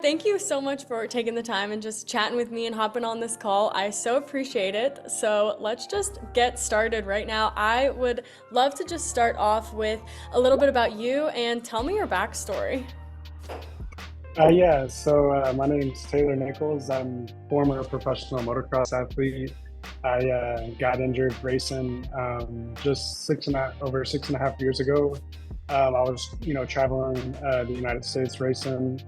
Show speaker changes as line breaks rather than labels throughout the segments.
Thank you so much for taking the time and just chatting with me and hopping on this call. I so appreciate it. So let's just get started right now. I would love to just start off with a little bit about you and tell me your backstory.
My name's Taylor Nichols. I'm former professional motocross athlete. I got injured racing just over 6.5 years ago. I was, traveling the United States racing,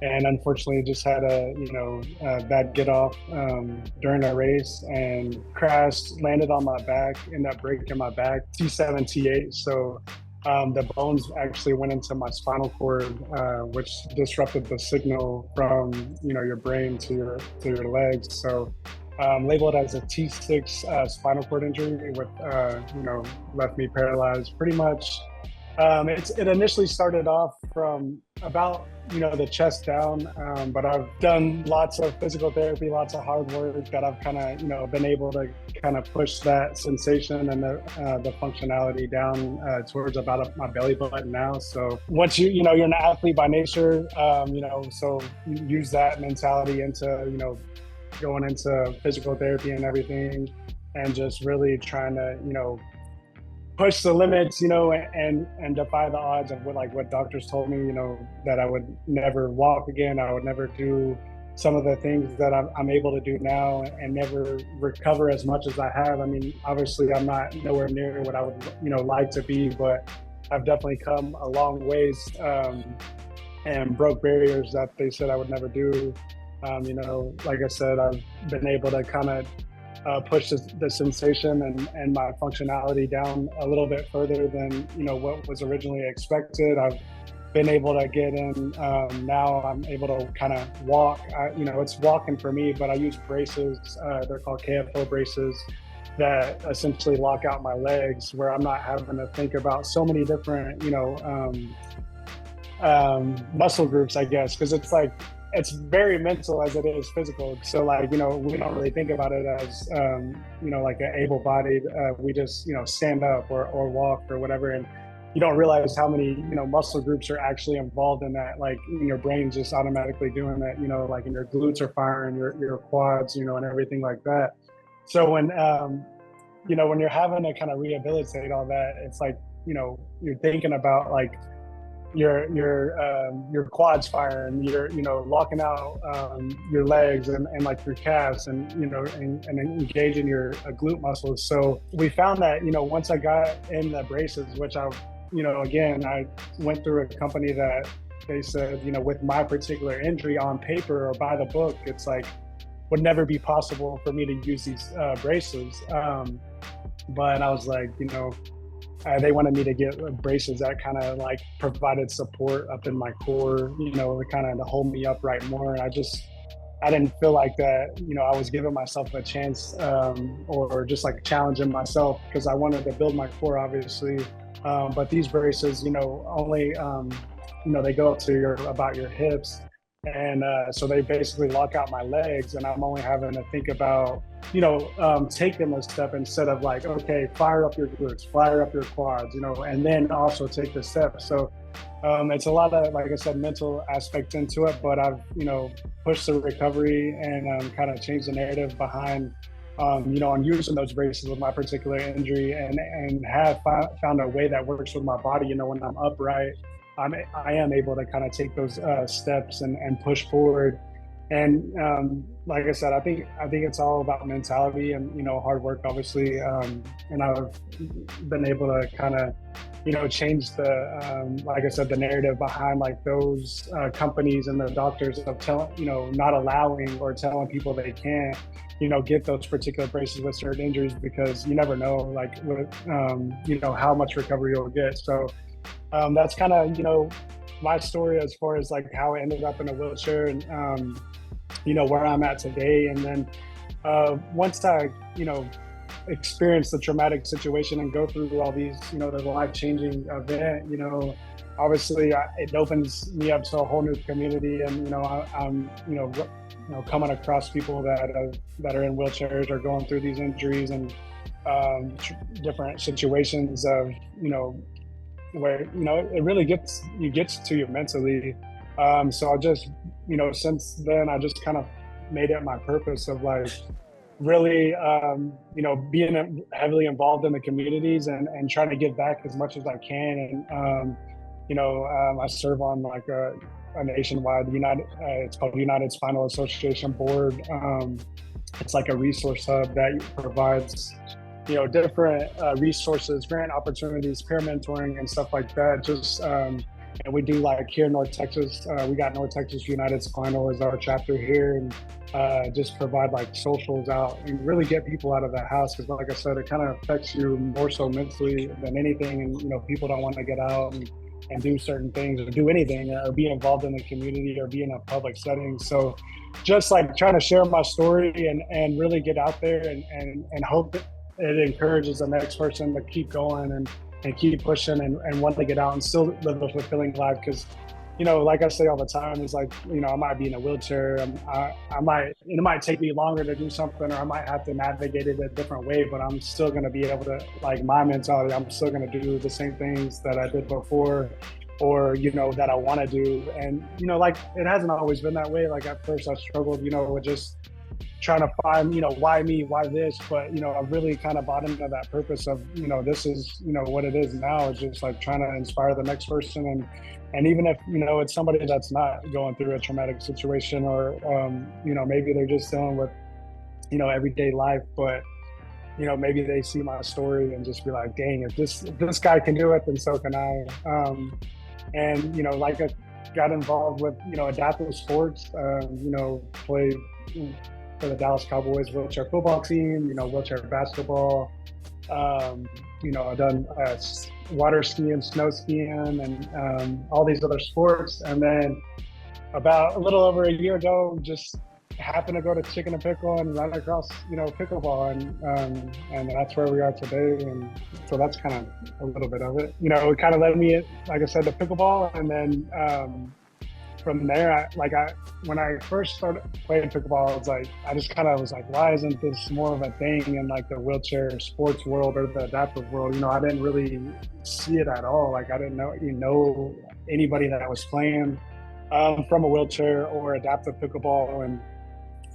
and unfortunately just had a bad get off during a race and crashed, landed on my back, ended up breaking my back, T7, T8. So the bones actually went into my spinal cord, which disrupted the signal from your brain to your legs. So labeled as a T6 spinal cord injury with left me paralyzed pretty much. It initially started off from about the chest down, but I've done lots of physical therapy, lots of hard work that I've kind of been able to kind of push that sensation and the functionality down towards about my belly button now. So once you're an athlete by nature, so you use that mentality into going into physical therapy and everything, and just really trying to push the limits, and defy the odds of what doctors told me, that I would never walk again. I would never do some of the things that I'm able to do now, and never recover as much as I have. I mean, obviously I'm not nowhere near what I would, like to be, but I've definitely come a long ways, and broke barriers that they said I would never do. Like I said, I've been able to kind of push the sensation and my functionality down a little bit further than what was originally expected. I've been able to get in. Now I'm able to kind of walk. It's walking for me, but I use braces. They're called KFO braces that essentially lock out my legs, where I'm not having to think about so many different muscle groups, I guess, because it's very mental as it is physical. So we don't really think about it as, like an able-bodied, we just, stand up or walk or whatever. And you don't realize how many, muscle groups are actually involved in that. Like your brain's just automatically doing that, like in your glutes are firing, your quads, and everything like that. So when you're having to kind of rehabilitate all that, it's like, you're thinking about like, your quads firing, you're locking out your legs and like your calves, and and engaging your glute muscles. So we found that once I got in the braces, which again, I went through a company that they said with my particular injury, on paper or by the book, it's like would never be possible for me to use these braces, but I was like, they wanted me to get braces that kind of like provided support up in my core, kind of to hold me upright more. And I didn't feel like that, I was giving myself a chance, or just like challenging myself, because I wanted to build my core, obviously. But these braces, only, they go up to about your hips. And so they basically lock out my legs, and I'm only having to think about, taking a step instead of like, okay, fire up your glutes, fire up your quads, and then also take the step. So it's a lot of, like I said, mental aspect into it, but I've, pushed the recovery and kind of changed the narrative behind, on using those braces with my particular injury, and have found a way that works with my body. When I'm upright, I am able to kind of take those steps and push forward. And like I said, I think it's all about mentality and hard work, obviously. And I've been able to kind of change the like I said, the narrative behind like those companies and the doctors of not allowing or telling people they can't get those particular braces with certain injuries, because you never know like what how much recovery you'll get. So that's kind of my story as far as like how I ended up in a wheelchair, and where I'm at today. And then once I experience the traumatic situation and go through all these the life-changing event, obviously it opens me up to a whole new community. And I'm coming across people that are in wheelchairs or going through these injuries, and different situations of where it really gets to you mentally, So I just, since then I just kind of made it my purpose of like really, being heavily involved in the communities and trying to give back as much as I can. And, I serve on like a nationwide it's called United Spinal Association board. It's like a resource hub that provides, different resources, grant opportunities, peer mentoring and stuff like that. And we do like here in North Texas, we got North Texas United Spinal as our chapter here, and just provide like socials out and really get people out of the house. Because like I said, it kind of affects you more so mentally than anything. And, people don't want to get out and do certain things or do anything or be involved in the community or be in a public setting. So just like trying to share my story and really get out there and hope that it encourages the next person to keep going and keep pushing and want to get out and still live a fulfilling life. Because, like I say all the time, it's like, I might be in a wheelchair. It might take me longer to do something, or I might have to navigate it a different way, but I'm still going to be able to, like my mentality, I'm still going to do the same things that I did before, or, that I want to do. And, like it hasn't always been that way. Like at first I struggled, with just trying to find, why me, why this, but, I've really kind of bought into that purpose of, this is, what it is now. It's just like trying to inspire the next person. And even if, it's somebody that's not going through a traumatic situation, or, maybe they're just dealing with, everyday life, but, maybe they see my story and just be like, dang, if this guy can do it, then so can I. And, like I got involved with, adaptive sports, played for the Dallas Cowboys wheelchair football team, wheelchair basketball. I've done water skiing, snow skiing, and all these other sports. And then about a little over a year ago, just happened to go to Chicken N Pickle and run across, pickleball, and that's where we are today. And so that's kind of a little bit of it. It kind of led me, like I said, to pickleball, and then from there, when I first started playing pickleball, I just kind of was like, why isn't this more of a thing in like the wheelchair sports world or the adaptive world? I didn't really see it at all. Like I didn't know anybody that was playing from a wheelchair or adaptive pickleball, and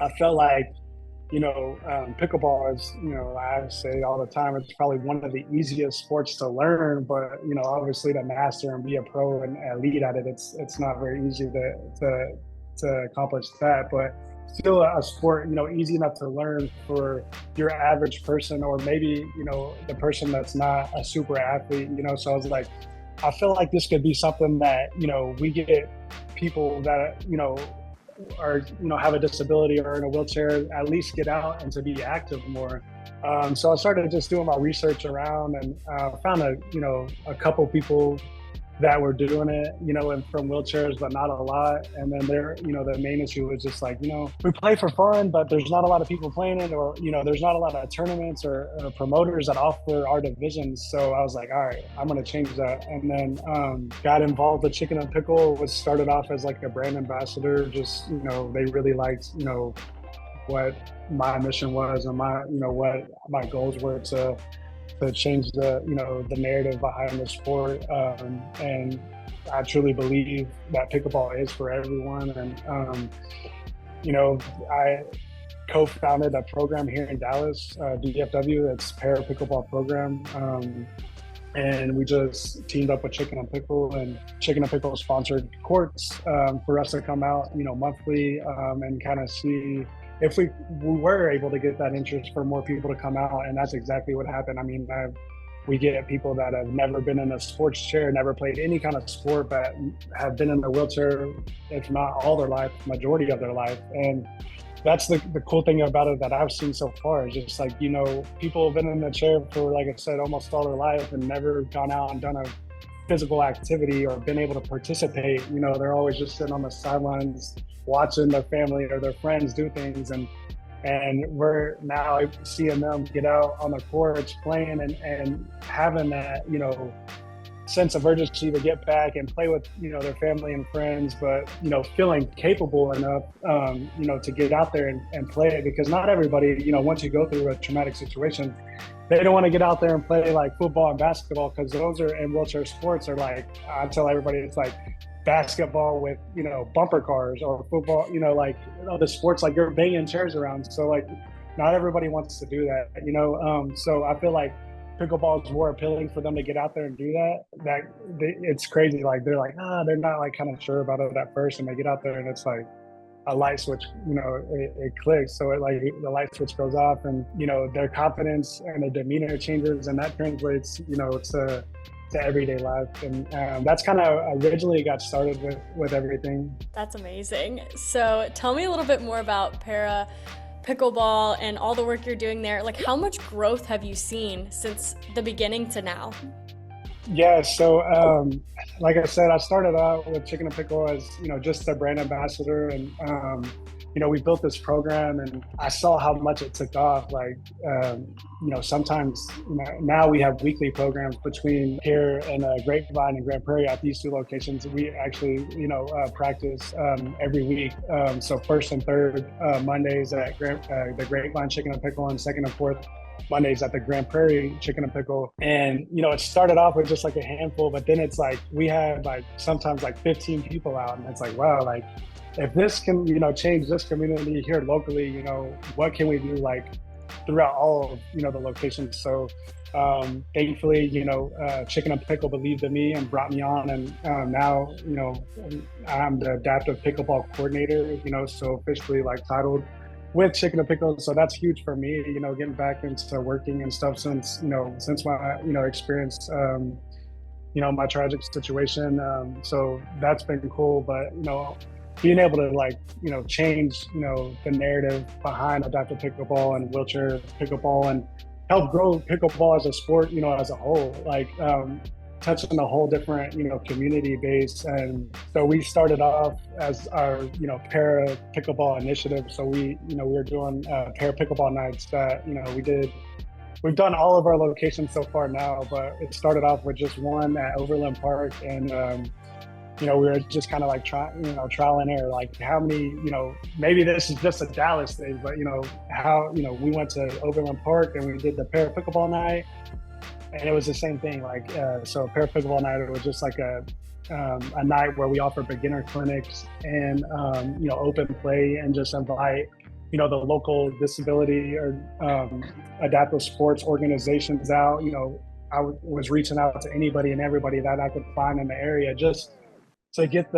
I felt like, pickleball is, I say all the time, it's probably one of the easiest sports to learn, but, obviously to master and be a pro and elite at it, it's not very easy to accomplish that, but still a sport, easy enough to learn for your average person, or maybe, the person that's not a super athlete, so I was like, I feel like this could be something that, we get people that, or have a disability or in a wheelchair, at least get out and to be active more. So I started just doing my research around, and found a couple people that were doing it, and from wheelchairs, but not a lot. And then the main issue was just like, we play for fun, but there's not a lot of people playing it, or, there's not a lot of tournaments or promoters that offer our divisions. So I was like, all right, I'm going to change that. And then got involved with Chicken N Pickle. Was started off as like a brand ambassador. Just, they really liked, what my mission was, and what my goals were to change the the narrative behind the sport, and I truly believe that pickleball is for everyone. And I co-founded a program here in Dallas, DFW, it's Para Pickleball Program, and we just teamed up with Chicken N Pickle, and Chicken N Pickle sponsored courts for us to come out monthly, and kind of see if we were able to get that interest for more people to come out. And that's exactly what happened. I mean, we get people that have never been in a sports chair, never played any kind of sport, but have been in a wheelchair, if not all their life, majority of their life. And that's the cool thing about it that I've seen so far, is just like, people have been in the chair for, like I said, almost all their life and never gone out and done a physical activity or been able to participate. They're always just sitting on the sidelines watching their family or their friends do things, and we're now seeing them get out on the courts playing and having that sense of urgency to get back and play with their family and friends, but feeling capable enough to get out there and play it. Because not everybody, once you go through a traumatic situation, they don't want to get out there and play like football and basketball, because those are in wheelchair sports are like, I tell everybody, it's like basketball with, bumper cars, or football, like the sports, like you're banging chairs around. So like not everybody wants to do that. So I feel like pickleball is more appealing for them to get out there and do it's crazy. Like they're like, they're not like kind of sure about it at first, and they get out there and it's like a light switch, it clicks. So like the light switch goes off, and their confidence and their demeanor changes, and that translates to everyday life. And that's kind of originally got started with everything.
That's amazing. So tell me a little bit more about para pickleball and all the work you're doing there. Like, how much growth have you seen since the beginning to now?
Yeah, so like I said, I started out with Chicken N Pickle as just a brand ambassador, and we built this program, and I saw how much it took off. Like sometimes now we have weekly programs between here and Grapevine and Grand Prairie at these two locations. We actually practice every week. So first and third Mondays at the Grapevine Chicken N Pickle, and second and fourth Mondays at the Grand Prairie Chicken N Pickle. And it started off with just like a handful, but then it's like we had like sometimes like 15 people out, and it's like, wow, like if this can change this community here locally, what can we do like throughout all of the locations? So thankfully Chicken N Pickle believed in me and brought me on, and now I'm the adaptive pickleball coordinator, so officially like titled with Chicken N Pickle. So that's huge for me, getting back into working and stuff since my experience, my tragic situation. So that's been cool. But, being able to like, change, the narrative behind adaptive pickleball and wheelchair pickleball, and help grow pickleball as a sport, as a whole, like, touching a whole different, community base. And so we started off as our, para pickleball initiative. So we were doing para pickleball nights that, we've done all of our locations so far now, but it started off with just one at Overland Park. And, we were just kind of like trial and error, like how many, maybe this is just a Dallas thing, but, how, we went to Overland Park and we did the para pickleball night. And it was the same thing, like, so para pickleball night, it was just like a night where we offer beginner clinics and, open play, and just invite, the local disability or adaptive sports organizations out. I was reaching out to anybody and everybody that I could find in the area just to get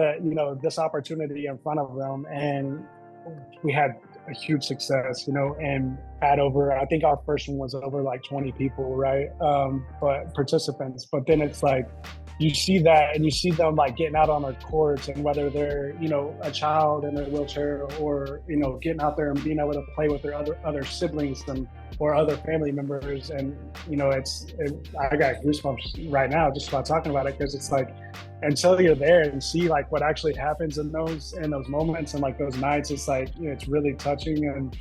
this opportunity in front of them. And we had a huge success, and had over, I think our first one was over like 20 people, right? But participants, but then it's like, you see that and you see them like getting out on their courts, and whether they're, a child in a wheelchair, or, getting out there and being able to play with their other siblings or other family members. And, I got goosebumps right now just about talking about it, because it's like, until you're there and see like what actually happens in those moments and like those nights, it's like, it's really touching. And,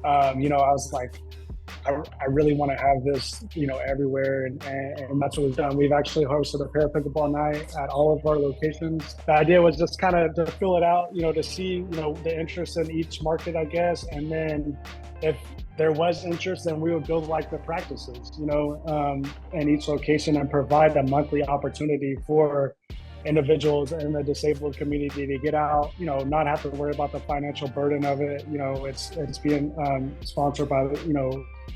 I was like, I really want to have this, everywhere. And that's what we've done. We've actually hosted a para pickleball night at all of our locations. The idea was just kind of to fill it out, to see, the interest in each market, I guess. And then if there was interest, then we would build like the practices, in each location, and provide a monthly opportunity for individuals in the disabled community to get out, not have to worry about the financial burden of it. It's being sponsored by,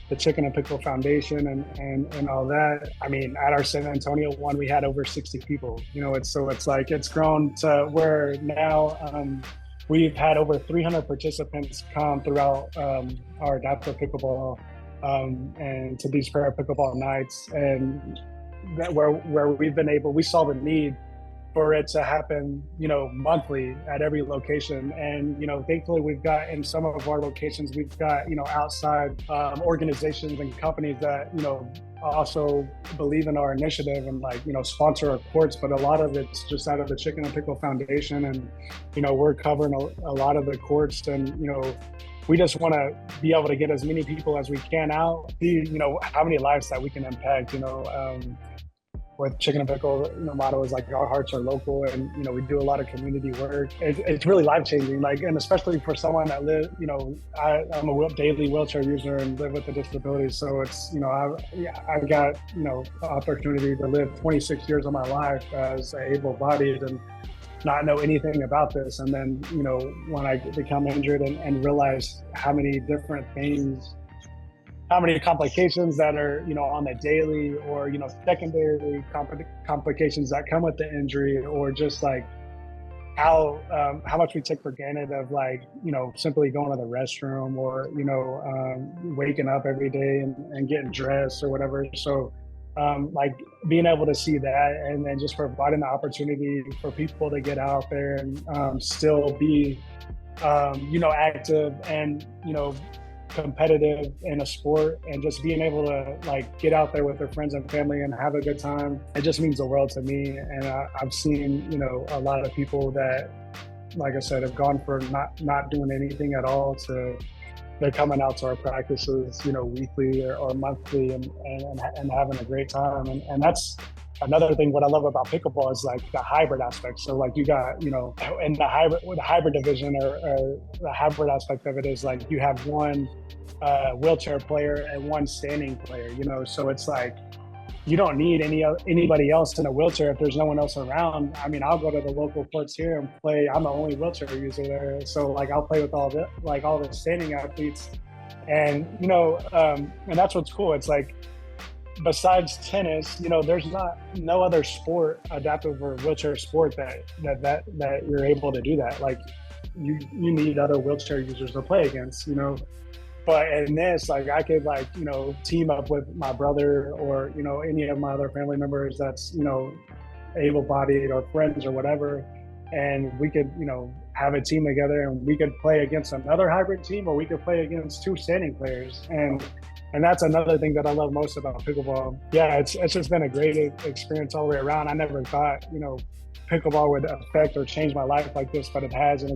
the Chicken N Pickle Foundation and all that. I mean, at our San Antonio one, we had over 60 people. It's grown to where now we've had over 300 participants come throughout our adaptive pickleball and to these para pickleball nights, and that where we've been able, we saw the need for it to happen, monthly at every location. And, thankfully we've got, in some of our locations, we've got, outside organizations and companies that, also believe in our initiative and like, sponsor our courts. But a lot of it's just out of the Chicken N Pickle Foundation. And, we're covering a lot of the courts, and, we just want to be able to get as many people as we can out, how many lives that we can impact, with Chicken N Pickle, motto is like, our hearts are local, and we do a lot of community work. It's really life changing, like, and especially for someone that live, I'm a daily wheelchair user and live with a disability. So it's, I got the opportunity to live 26 years of my life as able-bodied, and not know anything about this. And then, when I become injured and realize how many different things, how many complications that are, on the daily, or, secondary complications that come with the injury, or just like how much we take for granted of, like, simply going to the restroom, or, waking up every day and getting dressed or whatever. So, like, being able to see that, and then just providing the opportunity for people to get out there and still be, active and, competitive in a sport, and just being able to, like, get out there with their friends and family and have a good time, it just means the world to me. And I've seen, a lot of people that, like I said, have gone from not doing anything at all to they're coming out to our practices, weekly or monthly, and having a great time. And that's another thing. What I love about pickleball is, like, the hybrid aspect. So, like, you got, in the hybrid division, or the hybrid aspect of it is, like, you have one wheelchair player and one standing player, so it's like, you don't need anybody else in a wheelchair if there's no one else around. I mean, I'll go to the local courts here and play. I'm the only wheelchair user there, so, like, I'll play with all the standing athletes, and and that's what's cool. It's like, besides tennis, there's no other sport, adaptive or wheelchair sport, that you're able to do that. Like, you need other wheelchair users to play against, But in this, like, I could, like, team up with my brother, or, any of my other family members that's, able-bodied, or friends or whatever. And we could, have a team together, and we could play against another hybrid team, or we could play against two standing players. And that's another thing that I love most about pickleball. Yeah, it's just been a great experience all the way around. I never thought, pickleball would affect or change my life like this, but it has, and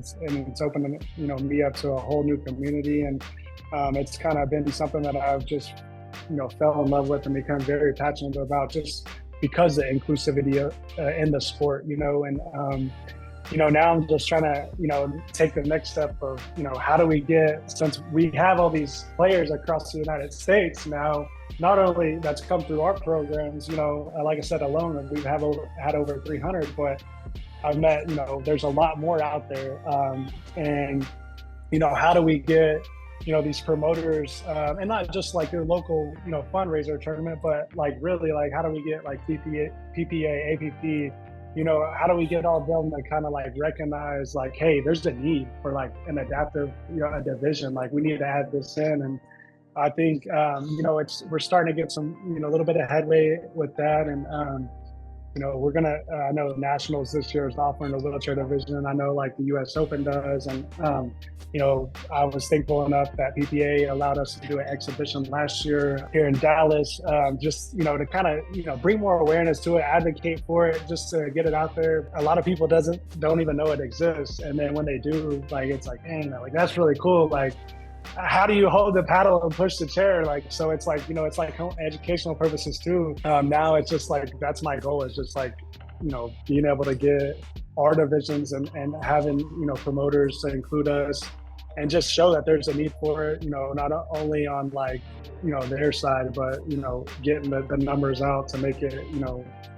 it's opened, me up to a whole new community. And it's kind of been something that I've just, fell in love with and become very passionate about, just because the inclusivity in the sport, and now I'm just trying to, take the next step of, how do we get, since we have all these players across the United States now, not only that's come through our programs, like I said, alone, we've had over 300, but I've met, there's a lot more out there. And, how do we get, these promoters, and not just like your local, fundraiser tournament, but, like, really, like, how do we get, like, PPA, APP, how do we get all of them to kind of, like, recognize, like, hey, there's a need for, like, an adaptive, a division, like, we need to add this in. And I think, we're starting to get some, a little bit of headway with that. And, we're gonna, I know Nationals this year is offering a wheelchair division. I know, like, the US Open does. And, I was thankful enough that PPA allowed us to do an exhibition last year here in Dallas, just, to kind of, bring more awareness to it, advocate for it, just to get it out there. A lot of people don't even know it exists. And then when they do, like, it's like, dang, like, that's really cool. Like, how do you hold the paddle and push the chair? Like, so it's like, it's like educational purposes too. Now it's just like, that's my goal, is just like, being able to get our divisions and having, promoters to include us, and just show that there's a need for it, not only on, like, their side, but, getting the numbers out to make it,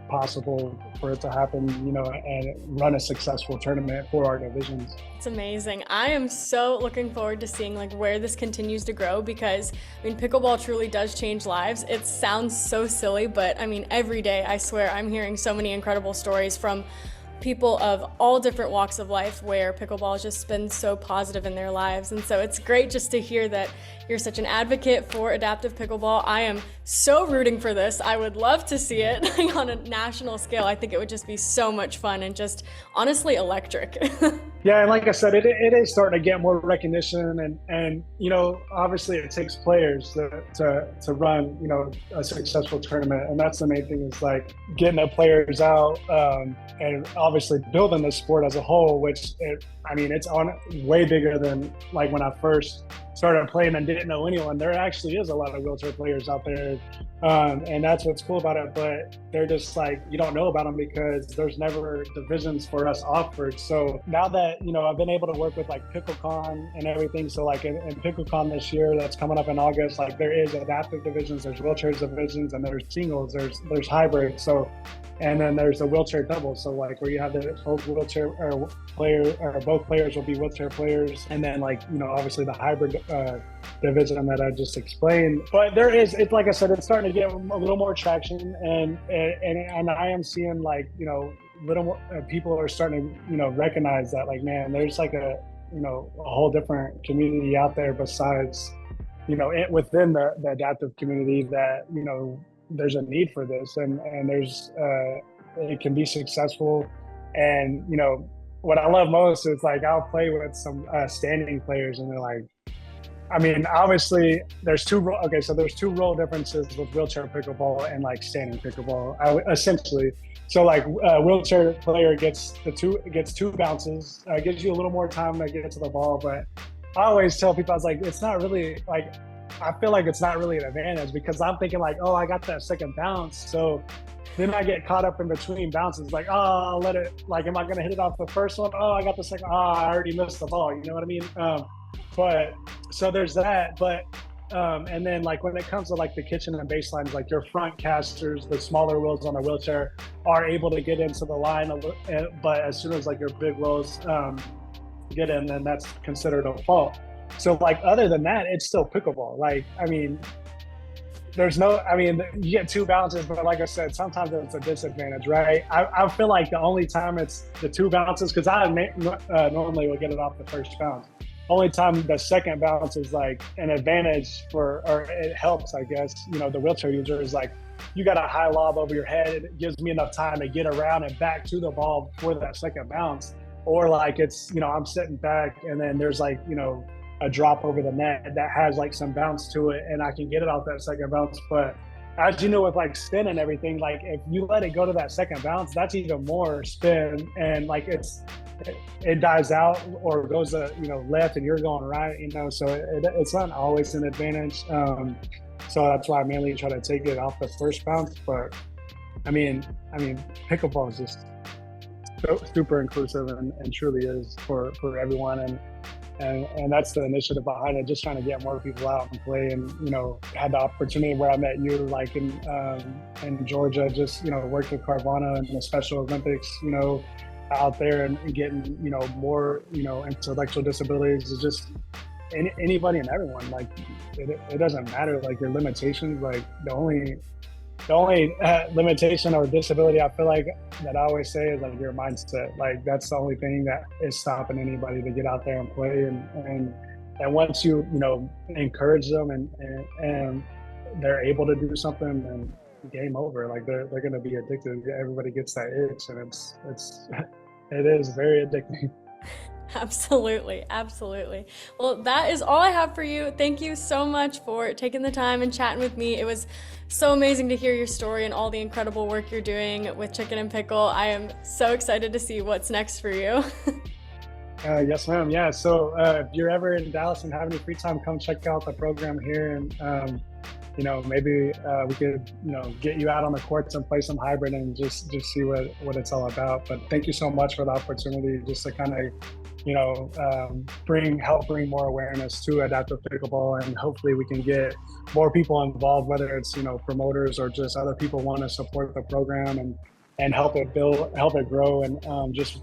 possible for it to happen, and run a successful tournament for our divisions.
It's amazing. I am so looking forward to seeing, like, where this continues to grow, because, I mean, pickleball truly does change lives. It sounds so silly, but, I mean, every day, I swear, I'm hearing so many incredible stories from people of all different walks of life where pickleball has just been so positive in their lives. And so it's great just to hear that you're such an advocate for adaptive pickleball. I am so rooting for this. I would love to see it, like, on a national scale. I think it would just be so much fun and just honestly electric.
Yeah, and like I said, it is starting to get more recognition, and obviously it takes players to run, a successful tournament, and that's the main thing, is, like, getting the players out, and obviously building the sport as a whole, which it's on way bigger than, like, when I first started playing and didn't know anyone. There actually is a lot of wheelchair players out there, And that's what's cool about it. But they're just like, you don't know about them because there's never divisions for us offered. So now that, I've been able to work with like PickleCon and everything. So like in PickleCon this year, that's coming up in August, like there is adaptive divisions, there's wheelchair divisions, and there's singles, there's hybrid. So, and then there's the wheelchair double. So like where you have the both wheelchair or player, or both players will be wheelchair players. And then like, obviously the hybrid division that I just explained. But it's like I said, it's starting to get a little more traction, and I am seeing like, little more people are starting to, recognize that like, man, there's like a whole different community out there besides, within the adaptive community that, there's a need for this, and there's it can be successful. And what I love most is like I'll play with some standing players, and they're like, I mean, obviously there's two role differences with wheelchair pickleball and like standing pickleball, essentially. So like wheelchair player gets two bounces, gives you a little more time to get to the ball. But I always tell people, I was like, it's not really like, I feel like it's not really an advantage, because I'm thinking like, oh, I got that second bounce. So then I get caught up in between bounces, like, oh, I'll let it, like, am I going to hit it off the first one? Oh, I got the second. Oh, I already missed the ball. You know what I mean? But so there's that. But and then like when it comes to like the kitchen and baselines, like your front casters, the smaller wheels on the wheelchair are able to get into the line, but as soon as like your big wheels get in, then that's considered a fault. So like other than that, it's still pickleball. Like, I mean, you get two bounces, but like I said, sometimes it's a disadvantage, right? I feel like the only time it's the two bounces, because I normally will get it off the first bounce. Only time the second bounce is like an advantage or it helps, I guess, the wheelchair user is like, you got a high lob over your head. It gives me enough time to get around and back to the ball for that second bounce. Or like it's, I'm sitting back and then there's like, a drop over the net that has like some bounce to it, and I can get it off that second bounce. But as you know, with like spin and everything, like if you let it go to that second bounce, that's even more spin, and like it dies out or goes to left and you're going right, so it's not always an advantage. So that's why I mainly try to take it off the first bounce. But I mean pickleball is just super inclusive and truly is for everyone, and that's the initiative behind it, just trying to get more people out and play. And had the opportunity where I met you, like in Georgia, just worked with Carvana and the Special Olympics, out there, and getting more intellectual disabilities. Is just anybody and everyone. Like it doesn't matter like your limitations. Like the only limitation or disability I feel like that I always say is like your mindset. Like that's the only thing that is stopping anybody to get out there and play. And once you encourage them and they're able to do something, then game over. Like they're going to be addicted. Everybody gets that itch, and it is very addicting.
Absolutely. Well, that is all I have for you. Thank you so much for taking the time and chatting with me. It was so amazing to hear your story and all the incredible work you're doing with Chicken N Pickle. I am so excited to see what's next for you.
Yes, ma'am. Yeah. So if you're ever in Dallas and have any free time, come check out the program here, and maybe we could get you out on the courts and play some hybrid and just see what it's all about. But thank you so much for the opportunity, just to kind of help bring more awareness to adaptive pickleball, and hopefully we can get more people involved, whether it's promoters or just other people want to support the program and help it grow, and just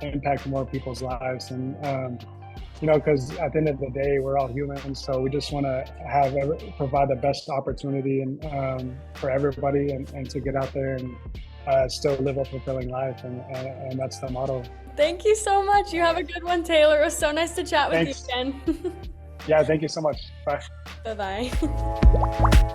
impact more people's lives. And because at the end of the day, we're all humans, so we just want to provide the best opportunity and for everybody, and to get out there and still live a fulfilling life, and that's the motto.
Thank you so much. You have a good one, Taylor. It was so nice to chat with
Thanks.
you again.
Yeah, thank you so much. Bye.
Bye-bye.